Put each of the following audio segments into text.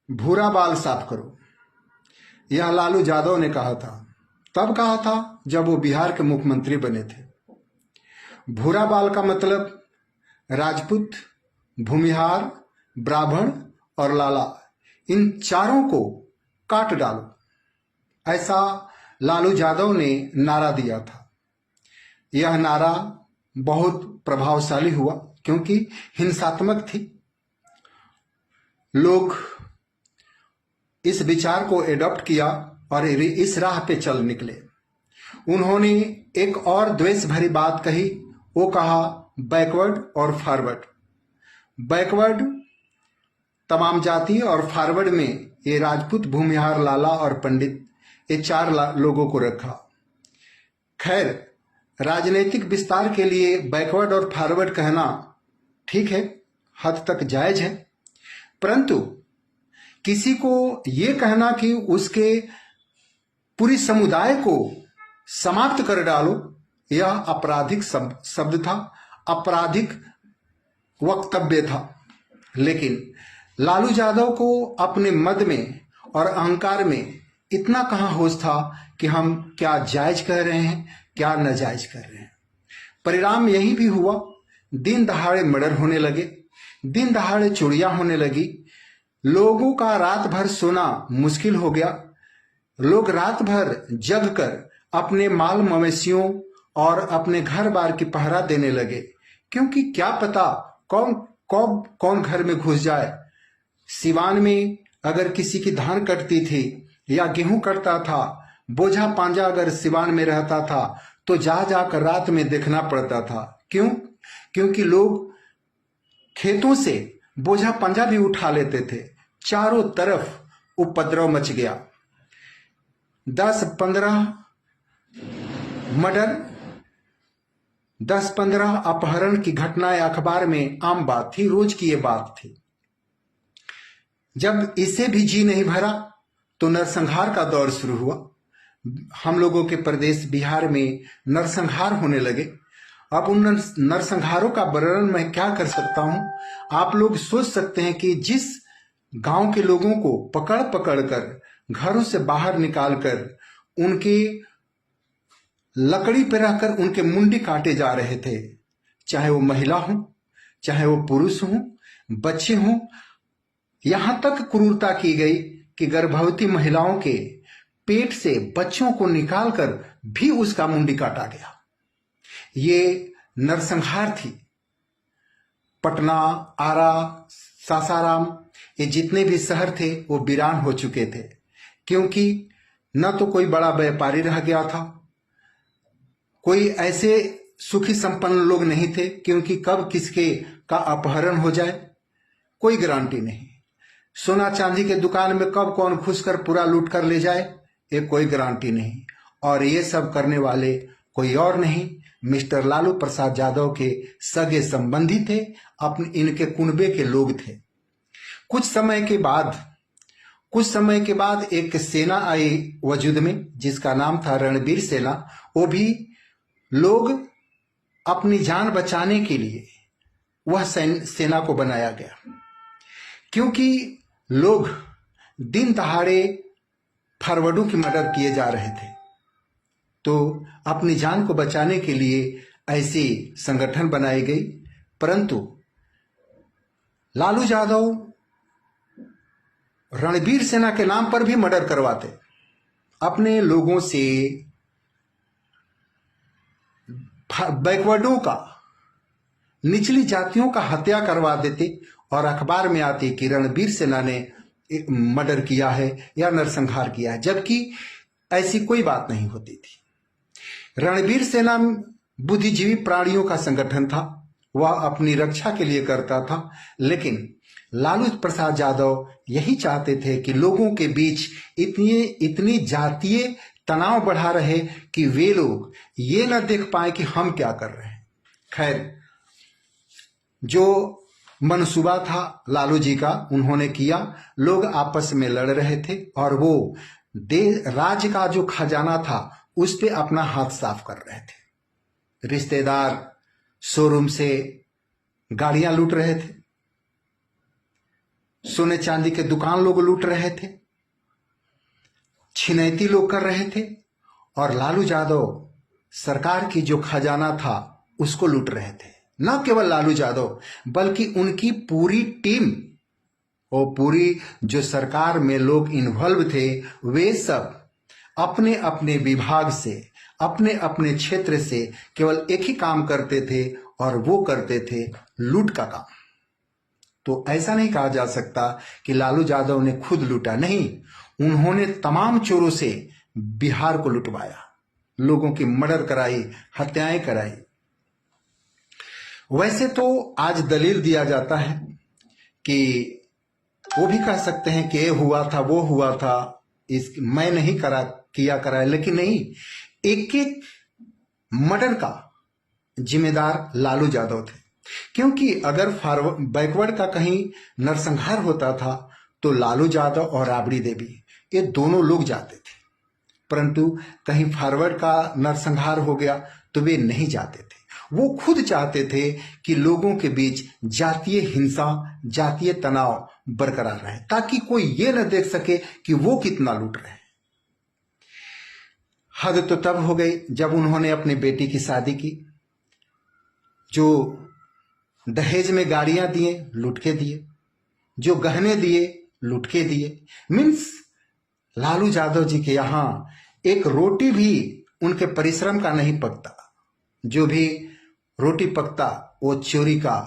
भूरा बाल साफ करो, यह लालू यादव ने कहा था। तब कहा था जब वो बिहार के मुख्यमंत्री बने थे। भूरा बाल का मतलब राजपूत, भूमिहार, ब्राह्मण और लाला, इन चारों को काट डालो, ऐसा लालू यादव ने नारा दिया था। यह नारा बहुत प्रभावशाली हुआ क्योंकि हिंसात्मक थी। लोग इस विचार को एडॉप्ट किया और इस राह पे चल निकले। उन्होंने एक और द्वेष भरी बात कही, वो कहा बैकवर्ड और फॉरवर्ड। बैकवर्ड तमाम जाति और फॉरवर्ड में ये राजपूत, भूमिहार, लाला और पंडित, ये चार लोगों को रखा। खैर, राजनीतिक विस्तार के लिए बैकवर्ड और फॉरवर्ड कहना ठीक है, हद तक जायज है, परंतु किसी को ये कहना कि उसके पूरी समुदाय को समाप्त कर डालो, यह आपराधिक शब्द था, आपराधिक वक्तव्य था। लेकिन लालू यादव को अपने मद में और अहंकार में इतना कहाँ होश था कि हम क्या जायज कह रहे हैं, क्या नाजायज कर रहे हैं। परिणाम यही भी हुआ। दिन दहाड़े मर्डर होने लगे, दिन दहाड़े चोरियां होने लगी, लोगों का रात भर सोना मुश्किल हो गया। लोग रात भर जग कर अपने माल मवेशियों और अपने घर बार की पहरा देने लगे, क्योंकि क्या पता कौन घर में घुस जाए। सिवान में अगर किसी की धान कटती थी या गेहूं कटता था, बोझा पांजा अगर सिवान में रहता था तो जा जाकर रात में देखना पड़ता था। क्यों? क्योंकि लोग खेतों से बोझा पंजा भी उठा लेते थे। चारों तरफ उपद्रव मच गया। 10-15 मर्डर, 10-15 अपहरण की घटनाएं अखबार में आम बात थी, रोज की ये बात थी। जब इसे भी जी नहीं भरा तो नरसंहार का दौर शुरू हुआ। हम लोगों के प्रदेश बिहार में नरसंहार होने लगे। अब उन नरसंहारों का वर्णन मैं क्या कर सकता हूं। आप लोग सोच सकते हैं कि जिस गांव के लोगों को पकड़ पकड़ कर घरों से बाहर निकालकर उनके लकड़ी पर रहकर उनके मुंडी काटे जा रहे थे, चाहे वो महिला हो, चाहे वो पुरुष हो, बच्चे हों, यहां तक क्रूरता की गई कि गर्भवती महिलाओं के पेट से बच्चों को निकालकर भी उसका मुंडी काटा गया। ये नरसंहार थी। पटना, आरा, सासाराम, ये जितने भी शहर थे वो वीरान हो चुके थे, क्योंकि न तो कोई बड़ा व्यापारी रह गया था, कोई ऐसे सुखी संपन्न लोग नहीं थे, क्योंकि कब किसके का अपहरण हो जाए कोई गारंटी नहीं। सोना चांदी के दुकान में कब कौन घुसकर पूरा लूट कर ले जाए ये कोई गारंटी नहीं। और ये सब करने वाले कोई और नहीं, मिस्टर लालू प्रसाद यादव के सगे संबंधी थे, अपने इनके कुनबे के लोग थे। कुछ समय के बाद एक सेना आई वजूद में जिसका नाम था रणबीर सेना। वो भी लोग अपनी जान बचाने के लिए वह सेना को बनाया गया, क्योंकि लोग दिन दहाड़े फॉरवर्डों की मर्डर किए जा रहे थे। तो अपनी जान को बचाने के लिए ऐसी संगठन बनाई गई। परंतु लालू यादव रणबीर सेना के नाम पर भी मर्डर करवाते, अपने लोगों से बैकवर्डों का, निचली जातियों का हत्या करवा देते और अखबार में आती कि रणबीर सेना ने मर्डर किया है या नरसंहार किया है, जबकि ऐसी कोई बात नहीं होती थी। रणबीर सेना बुद्धिजीवी प्राणियों का संगठन था, वह अपनी रक्षा के लिए करता था। लेकिन लालू प्रसाद यादव यही चाहते थे कि लोगों के बीच इतनी जातीय तनाव बढ़ा रहे कि वे लोग ये न देख पाए कि हम क्या कर रहे हैं। खैर, जो मनसूबा था लालू जी का उन्होंने किया। लोग आपस में लड़ रहे थे और वो राज्य का जो खजाना था उस पे अपना हाथ साफ कर रहे थे। रिश्तेदार शोरूम से गाड़ियां लूट रहे थे, सोने चांदी के दुकान लोग लूट रहे थे, छिनैती लोग कर रहे थे, और लालू यादव सरकार की जो खजाना था उसको लूट रहे थे। न केवल लालू यादव बल्कि उनकी पूरी टीम और पूरी जो सरकार में लोग इन्वॉल्व थे, वे सब अपने अपने विभाग से, अपने अपने क्षेत्र से केवल एक ही काम करते थे, और वो करते थे लूट का काम। तो ऐसा नहीं कहा जा सकता कि लालू यादव ने खुद लूटा, नहीं, उन्होंने तमाम चोरों से बिहार को लुटवाया, लोगों की मर्डर कराई, हत्याएं कराई। वैसे तो आज दलील दिया जाता है कि वो भी कह सकते हैं कि ये हुआ था, वो हुआ था, इस मैं नहीं कराया, लेकिन नहीं, एक एक मर्डर का जिम्मेदार लालू यादव थे। क्योंकि अगर बैकवर्ड का कहीं नरसंहार होता था तो लालू यादव और राबड़ी देवी ये दोनों लोग जाते थे, परंतु कहीं फॉरवर्ड का नरसंहार हो गया तो वे नहीं जाते थे। वो खुद चाहते थे कि लोगों के बीच जातीय हिंसा, जातीय तनाव बरकरार रहे, ताकि कोई ये न देख सके कि वो कितना लूट रहे हैं। हद तो तब हो गई जब उन्होंने अपनी बेटी की शादी की, जो दहेज में गाड़ियां दिए, लूट के दिए, जो गहने दिए, लूट के दिए। मीन्स लालू यादव जी के यहां एक रोटी भी उनके परिश्रम का नहीं पकता, जो भी रोटी पकता वो चोरी का,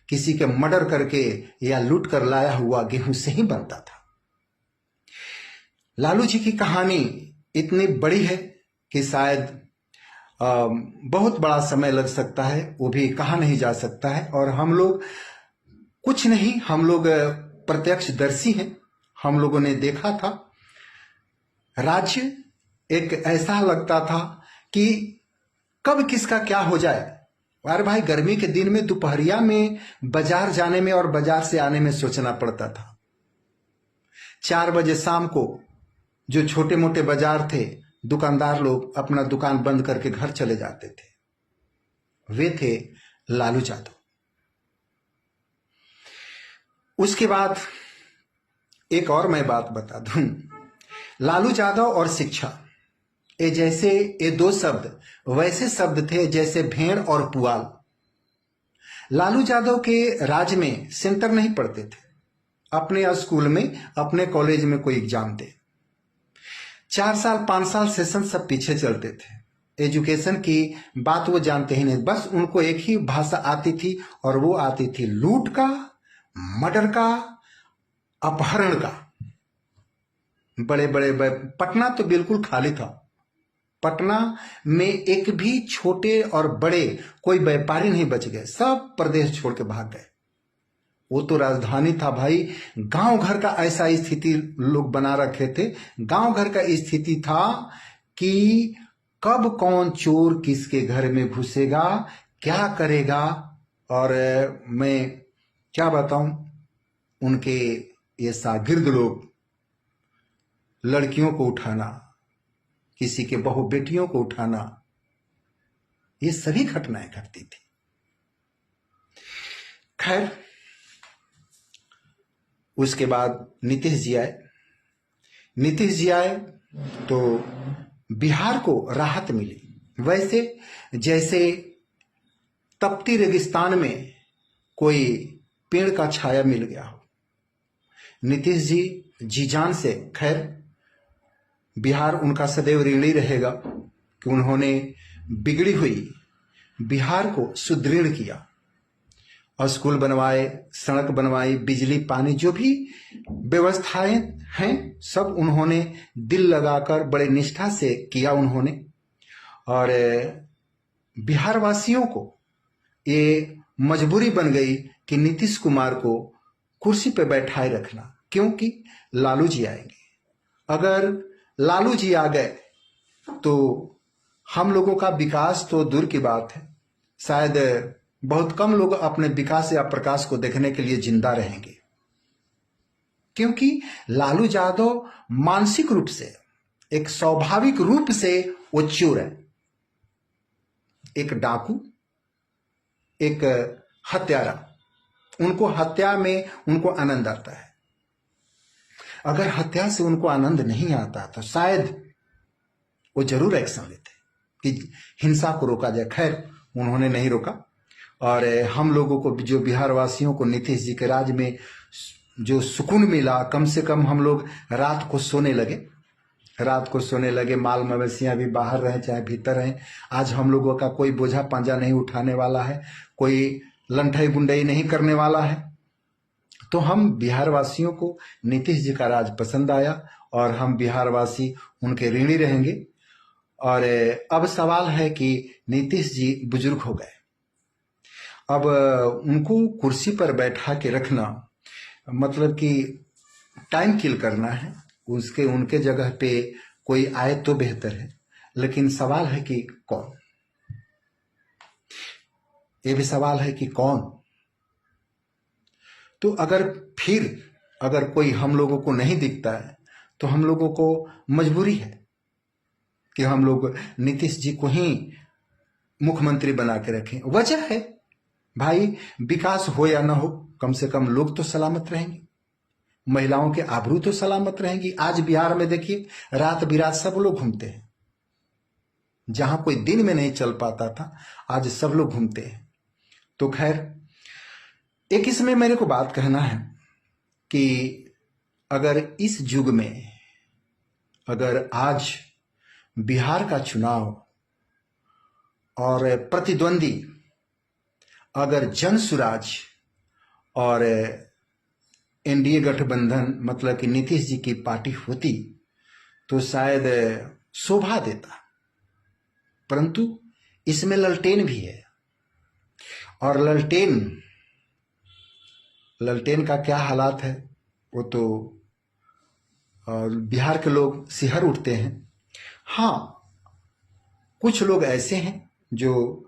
किसी के मर्डर करके या लूट कर लाया हुआ गेहूं से ही बनता था। लालू जी की कहानी इतनी बड़ी है कि शायद बहुत बड़ा समय लग सकता है, वो भी कहा नहीं जा सकता है। और हम लोग कुछ नहीं, हम लोग प्रत्यक्षदर्शी हैं, हम लोगों ने देखा था। राज्य एक ऐसा लगता था कि कब किसका क्या हो जाए। अरे भाई, गर्मी के दिन में दोपहरिया में बाजार जाने में और बाजार से आने में सोचना पड़ता था। 4 बजे शाम को जो छोटे मोटे बाजार थे, दुकानदार लोग अपना दुकान बंद करके घर चले जाते थे। वे थे लालू यादव। उसके बाद एक और मैं बात बता दूं, लालू यादव और शिक्षा, ये जैसे ये दो शब्द वैसे शब्द थे जैसे भेड़ और पुआल। लालू यादव के राज में सेंटर नहीं पढ़ते थे, अपने स्कूल में, अपने कॉलेज में कोई एग्जाम थे। 4 साल 5 साल सेशन सब पीछे चलते थे। एजुकेशन की बात वो जानते ही नहीं, बस उनको एक ही भाषा आती थी और वो आती थी लूट का, मर्डर का, अपहरण का। बड़े बड़े पटना तो बिल्कुल खाली था। पटना में एक भी छोटे और बड़े कोई व्यापारी नहीं बच गए, सब प्रदेश छोड़ के भाग गए। वो तो राजधानी था भाई। गांव घर का ऐसा स्थिति लोग बना रखे थे, गांव घर का स्थिति था कि कब कौन चोर किसके घर में घुसेगा, क्या करेगा। और मैं क्या बताऊं, उनके ये शागिर्द लोग लड़कियों को उठाना, किसी के बहू बेटियों को उठाना, ये सभी घटनाएं घटती थी। खैर, उसके बाद नीतीश जी आए। नीतीश जी आए तो बिहार को राहत मिली, वैसे जैसे तपती रेगिस्तान में कोई पेड़ का छाया मिल गया हो। नीतीश जी जी जान से, खैर बिहार उनका सदैव ऋणी रहेगा कि उन्होंने बिगड़ी हुई बिहार को सुदृढ़ किया, स्कूल बनवाए, सड़क बनवाई, बिजली पानी जो भी व्यवस्थाएं हैं सब उन्होंने दिल लगाकर बड़े निष्ठा से किया उन्होंने। और बिहार वासियों को ये मजबूरी बन गई कि नीतीश कुमार को कुर्सी पे बैठाए रखना, क्योंकि लालू जी आएंगे। अगर लालू जी आ गए तो हम लोगों का विकास तो दूर की बात है, शायद बहुत कम लोग अपने विकास या प्रकाश को देखने के लिए जिंदा रहेंगे। क्योंकि लालू यादव मानसिक रूप से, एक स्वाभाविक रूप से वो चोर है, एक डाकू, एक हत्यारा। उनको हत्या में उनको आनंद आता है। अगर हत्या से उनको आनंद नहीं आता तो शायद वो जरूर एक्शन लेते कि हिंसा को रोका जाए। खैर, उन्होंने नहीं रोका। और हम लोगों को, जो बिहार वासियों को नीतीश जी के राज में जो सुकून मिला, कम से कम हम लोग रात को सोने लगे। माल मवेशियां भी बाहर रहे चाहे भीतर रहे। आज हम लोगों का कोई बोझा पांजा नहीं उठाने वाला है, कोई लंठई गुंडई नहीं करने वाला है। तो हम बिहार वासियों को नीतीश जी का राज पसंद आया और हम बिहार वासी उनके ऋणी रहेंगे। और अब सवाल है कि नीतीश जी बुजुर्ग हो गए, अब उनको कुर्सी पर बैठा के रखना मतलब कि टाइम किल करना है। उनके जगह पे कोई आए तो बेहतर है, लेकिन सवाल है कि कौन। ये भी सवाल है कि कौन। तो अगर कोई हम लोगों को नहीं दिखता है तो हम लोगों को मजबूरी है कि हम लोग नीतीश जी को ही मुख्यमंत्री बना के रखें। वजह है भाई, विकास हो या ना हो, कम से कम लोग तो सलामत रहेंगे, महिलाओं के आबरू तो सलामत रहेंगी। आज बिहार में देखिए, रात बिरात सब लोग घूमते हैं। जहां कोई दिन में नहीं चल पाता था, आज सब लोग घूमते हैं। तो खैर, एक इसमें मेरे को बात कहना है कि अगर इस युग में, अगर आज बिहार का चुनाव और प्रतिद्वंदी अगर जनसुराज और एनडीए गठबंधन मतलब कि नीतीश जी की पार्टी होती तो शायद शोभा देता, परंतु इसमें ललटेन भी है। और ललटेन का क्या हालात है वो तो बिहार के लोग सिहर उठते हैं। हाँ, कुछ लोग ऐसे हैं जो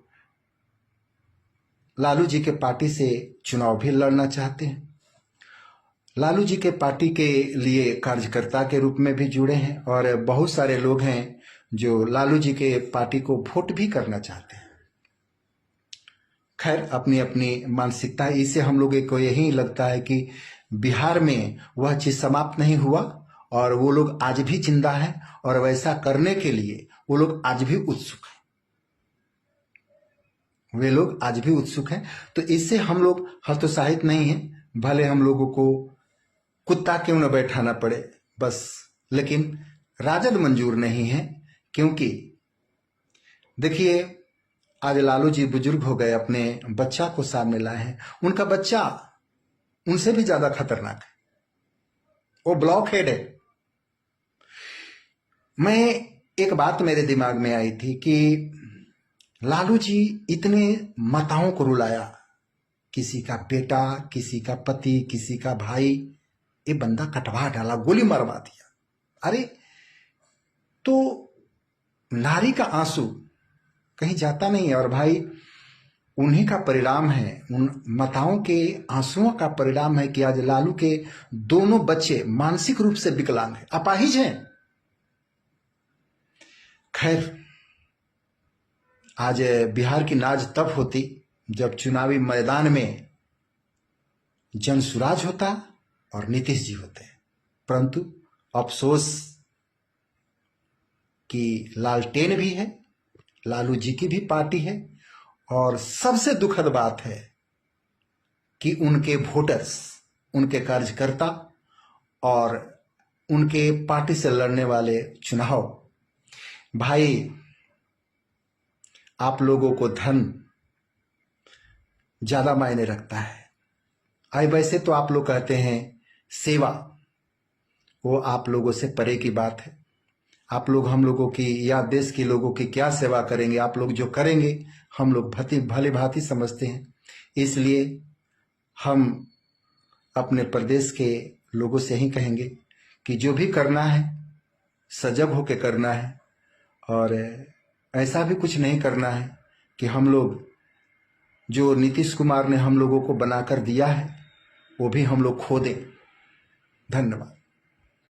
लालू जी के पार्टी से चुनाव भी लड़ना चाहते हैं, लालू जी के पार्टी के लिए कार्यकर्ता के रूप में भी जुड़े हैं, और बहुत सारे लोग हैं जो लालू जी के पार्टी को वोट भी करना चाहते हैं। खैर, अपनी अपनी मानसिकता है। इससे हम लोगों को यही लगता है कि बिहार में वह चीज समाप्त नहीं हुआ और वो लोग आज भी जिंदा हैं और वैसा करने के लिए वो लोग आज भी उत्सुक हैं। वे लोग आज भी उत्सुक हैं। तो इससे हम लोग हतोत्साहित नहीं हैं, भले हम लोगों को कुत्ता क्यों न बैठाना पड़े बस, लेकिन राजद मंजूर नहीं है। क्योंकि देखिए, आज लालू जी बुजुर्ग हो गए, अपने बच्चा को सामने लाए हैं। उनका बच्चा उनसे भी ज्यादा खतरनाक है, वो ब्लॉक हेड है। एक बात मेरे दिमाग में आई थी कि लालू जी इतने माताओं को रुलाया, किसी का बेटा, किसी का पति, किसी का भाई, ये बंदा कटवा डाला, गोली मरवा दिया। अरे, तो नारी का आंसू कहीं जाता नहीं है। और भाई, उन्हीं का परिणाम है, उन माताओं के आंसुओं का परिणाम है कि आज लालू के दोनों बच्चे मानसिक रूप से विकलांग हैं, अपाहिज हैं। खैर, आज बिहार की नाज तब होती जब चुनावी मैदान में जनसुराज होता और नीतीश जी होते, परंतु अफसोस कि लालटेन भी है, लालू जी की भी पार्टी है, और सबसे दुखद बात है कि उनके वोटर्स, उनके कार्यकर्ता और उनके पार्टी से लड़ने वाले चुनाव, भाई आप लोगों को धन ज्यादा मायने रखता है। आई वैसे तो आप लोग कहते हैं सेवा, वो आप लोगों से परे की बात है। आप लोग हम लोगों की या देश के लोगों की क्या सेवा करेंगे? आप लोग जो करेंगे हम लोग भली भांति समझते हैं। इसलिए हम अपने प्रदेश के लोगों से ही कहेंगे कि जो भी करना है सजग होकर करना है, और ऐसा भी कुछ नहीं करना है कि हम लोग, जो नीतीश कुमार ने हम लोगों को बनाकर दिया है वो भी हम लोग खो दें। धन्यवाद।